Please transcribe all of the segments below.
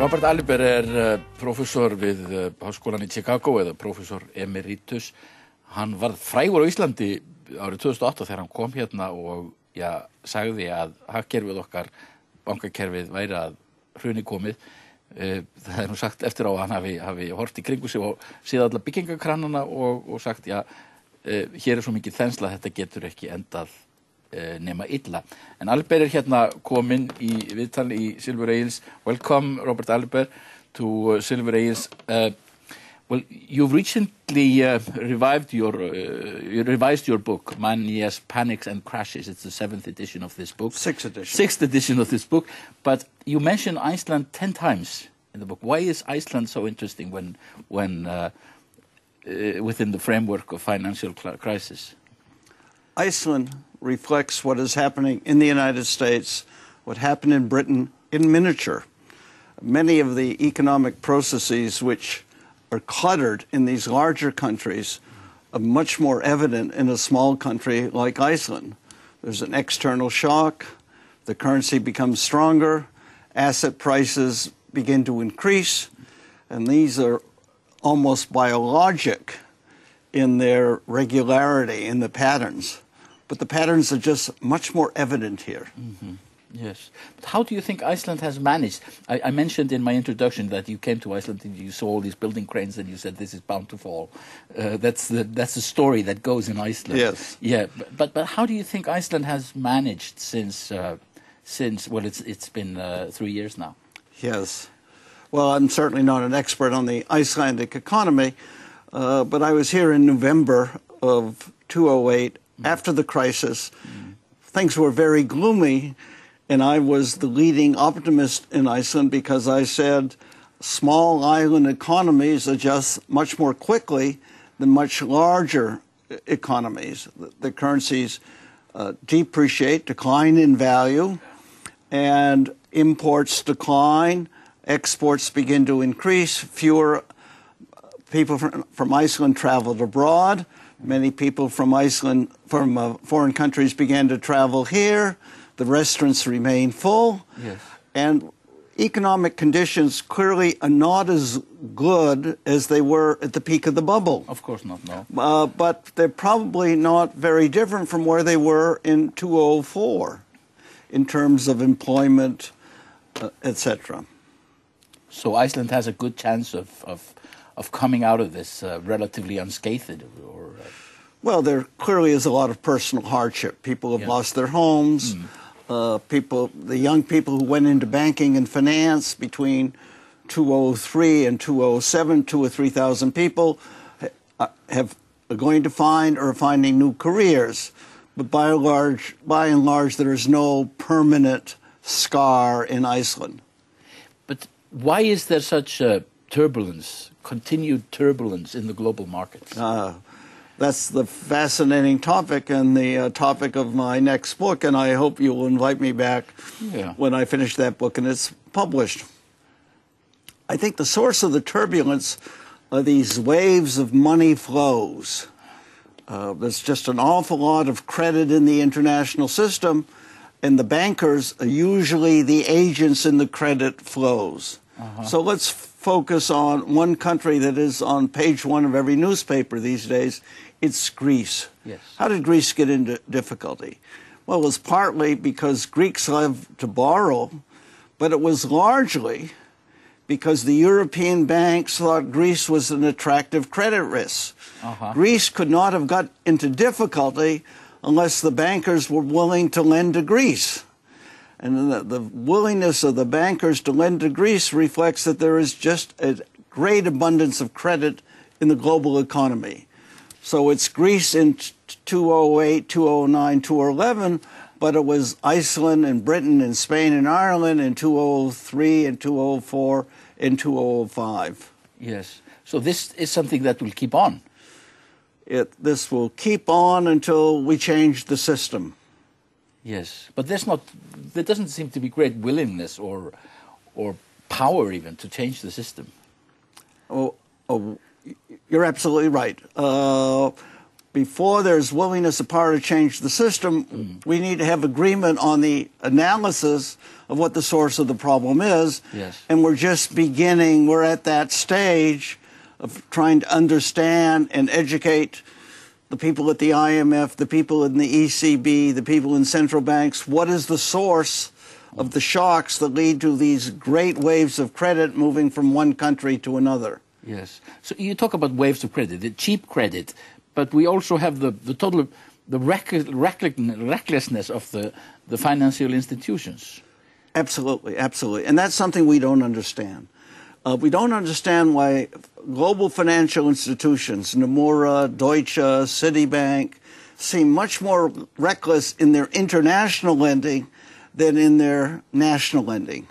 Robert Aliber prófessor við Háskólann í Chicago eða prófessor emeritus. Hann varð frægur á Íslandi árið 2008 þegar hann kom hérna og sagði að hagkerfið okkar, bankakerfið, væri að hruni komið. Það nú sagt eftir á að hann hafi hort í kringu sig og séð alla byggingarkranana og sagt hér svo mikið þensla að þetta getur ekki endað nema illa. En Aliber hérna kominn í viðtal í Silfur Egils. Welcome, Robert Aliber, to Silfur Egils. Well, you've recently revised your book, Manias, Panics and Crashes. It's the 7th edition of this book. Sixth edition of this book. But you mention Iceland 10 times in the book. Why is Iceland so interesting when within the framework of financial crisis? Iceland reflects what is happening in the United States, what happened in Britain in miniature. Many of the economic processes which are cluttered in these larger countries are much more evident in a small country like Iceland. There's an external shock, the currency becomes stronger, asset prices begin to increase, and these are almost biologic in their regularity, in the patterns. But the patterns are just much more evident here. Mm-hmm. Yes. But how do you think Iceland has managed? I mentioned in my introduction that you came to Iceland and you saw all these building cranes and you said this is bound to fall. That's the story that goes in Iceland. Yes. Yeah. But how do you think Iceland has managed since well, it's been 3 years now? Yes. Well, I'm certainly not an expert on the Icelandic economy, but I was here in November of 2008 after the crisis. Things were very gloomy. And I was the leading optimist in Iceland because I said small island economies adjust much more quickly than much larger economies. The currencies depreciate, decline in value, and imports decline, exports begin to increase, fewer people from Iceland traveled abroad, many people from Iceland, from foreign countries began to travel here. The restaurants remain full, yes. And economic conditions clearly are not as good as they were at the peak of the bubble. Of course not, no. But they're probably not very different from where they were in 2004 in terms of employment, etc. So Iceland has a good chance of coming out of this relatively unscathed, or well, there clearly is a lot of personal hardship. People have lost their homes. The young people who went into banking and finance between 2003 and 2007, 2,000 or 3,000 people are going to find or are finding new careers. But by and large, there is no permanent scar in Iceland. But why is there such turbulence, continued turbulence in the global markets? That's the fascinating topic and the topic of my next book, and I hope you will invite me back when I finish that book and it's published. I think the source of the turbulence are these waves of money flows. There's just an awful lot of credit in the international system, and the bankers are usually the agents in the credit flows. So let's focus on one country that is on page 1 of every newspaper these days. It's Greece. Yes. How did Greece get into difficulty? Well, it was partly because Greeks love to borrow, but it was largely because the European banks thought Greece was an attractive credit risk. Greece could not have got into difficulty unless the bankers were willing to lend to Greece. And the willingness of the bankers to lend to Greece reflects that there is just a great abundance of credit in the global economy. So it's Greece in 2008, 2009, 2011, but it was Iceland and Britain and Spain and Ireland in 2003 and 2004 and 2005. Yes. So this is something that will keep on. This will keep on until we change the system. Yes, but there doesn't seem to be great willingness or power even to change the system. Oh, you're absolutely right. before there's willingness of power to change the system, we need to have agreement on the analysis of what the source of the problem is. Yes. And we're just beginning, we're at that stage of trying to understand and educate the people at the IMF, the people in the ECB, the people in central banks, what is the source of the shocks that lead to these great waves of credit moving from one country to another. Yes. So you talk about waves of credit, the cheap credit, but we also have the total, the recklessness of the financial institutions. Absolutely, absolutely. And that's something we don't understand. We don't understand why global financial institutions, Nomura, Deutsche, Citibank, seem much more reckless in their international lending than in their national lending.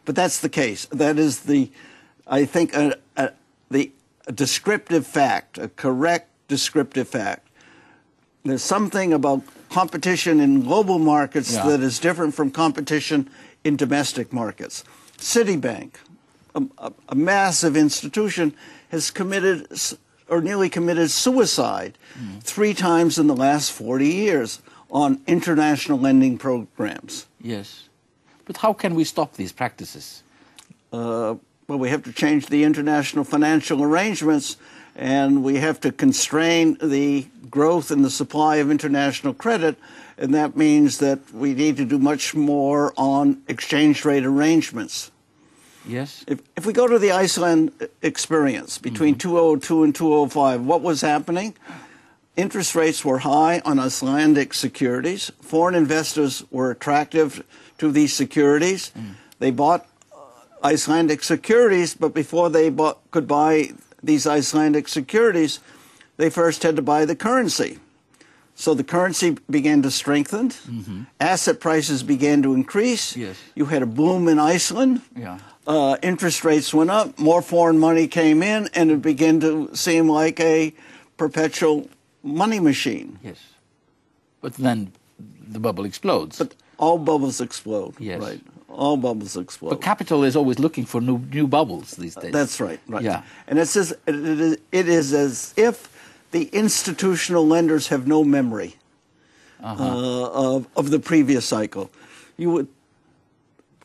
But that's the case. That is I think, the descriptive fact, a correct descriptive fact. There's something about competition in global markets that is different from competition in domestic markets. Citibank, a massive institution, has committed or nearly committed suicide 3 times in the last 40 years on international lending programs. Yes. But how can we stop these practices? Well, we have to change the international financial arrangements, and we have to constrain the growth in the supply of international credit, and that means that we need to do much more on exchange rate arrangements. Yes. If we go to the Iceland experience between 2002 and 2005, what was happening? Interest rates were high on Icelandic securities. Foreign investors were attractive to these securities. They bought Icelandic securities, but before they could buy these Icelandic securities, they first had to buy the currency. So the currency began to strengthen. Asset prices began to increase. Yes. You had a boom in Iceland. Yeah. Interest rates went up. More foreign money came in, and it began to seem like a perpetual money machine. Yes. But then the bubble explodes. But all bubbles explode. Yes. Right. All bubbles explode. But capital is always looking for new bubbles these days. That's right. Right. Yeah. And it is as if the institutional lenders have no memory of the previous cycle.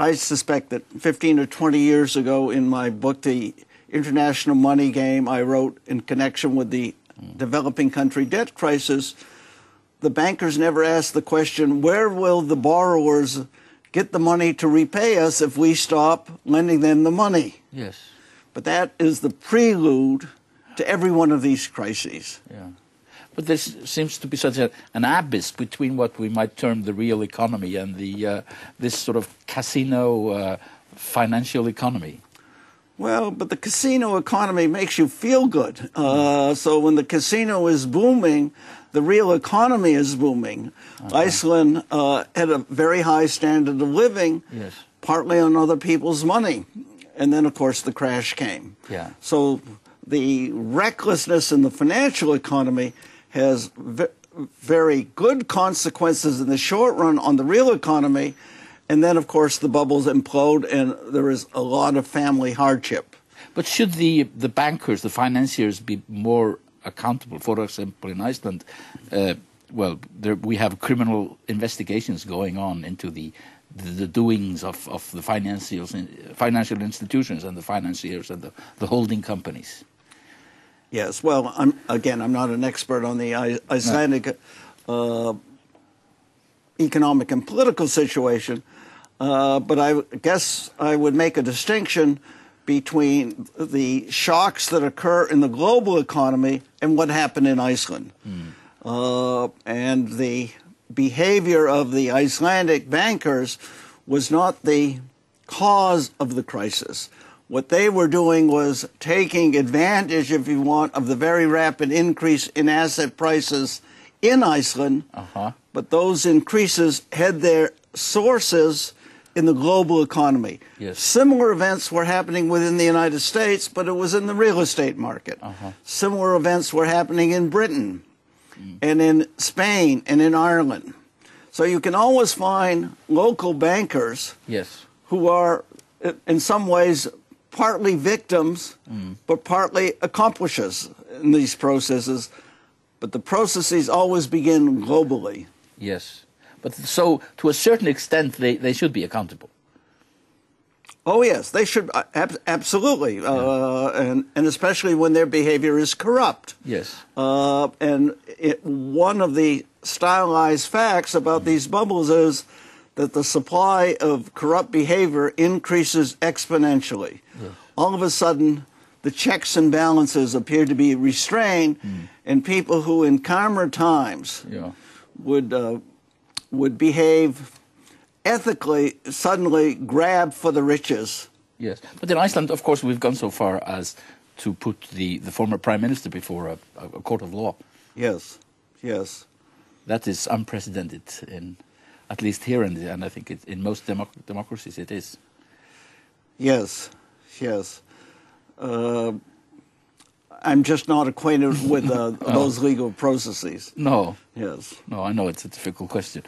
I suspect that 15 or 20 years ago in my book, The International Money Game, I wrote in connection with the developing country debt crisis, the bankers never asked the question, where will the borrowers get the money to repay us if we stop lending them the money? Yes. But that is the prelude to every one of these crises. Yeah. But there seems to be such an abyss between what we might term the real economy and the this sort of casino financial economy. Well, but the casino economy makes you feel good. So when the casino is booming, the real economy is booming. Iceland had a very high standard of living, Yes. partly on other people's money. And then, of course, the crash came. Yeah. So the recklessness in the financial economy has very good consequences in the short run on the real economy. And then, of course, the bubbles implode, and there is a lot of family hardship. But should the bankers, the financiers, be more accountable? For example, in Iceland, we have criminal investigations going on into the doings of the financial institutions and the financiers and the holding companies. Yes, well, I'm not an expert on the Icelandic economic and political situation, but I guess I would make a distinction between the shocks that occur in the global economy and what happened in Iceland. And the behavior of the Icelandic bankers was not the cause of the crisis. What they were doing was taking advantage, if you want, of the very rapid increase in asset prices in Iceland, but those increases had their sources in the global economy. Yes. Similar events were happening within the United States, but it was in the real estate market. Similar events were happening in Britain and in Spain and in Ireland. So you can always find local bankers Yes. who are, in some ways, partly victims, but partly accomplices in these processes. but the processes always begin globally. Yes. But so, to a certain extent, they should be accountable. Oh, yes, they should, absolutely, and especially when their behavior is corrupt. Yes. And one of the stylized facts about these bubbles is that the supply of corrupt behavior increases exponentially. Yes. All of a sudden, the checks and balances appear to be restrained, and people who in calmer times would behave ethically suddenly grab for the riches. Yes, but in Iceland, of course, we've gone so far as to put the former prime minister before a court of law. Yes, yes. That is unprecedented, at least here, and I think in most democracies it is. Yes, yes. I'm just not acquainted with those legal processes. No. Yes. No, I know it's a difficult question.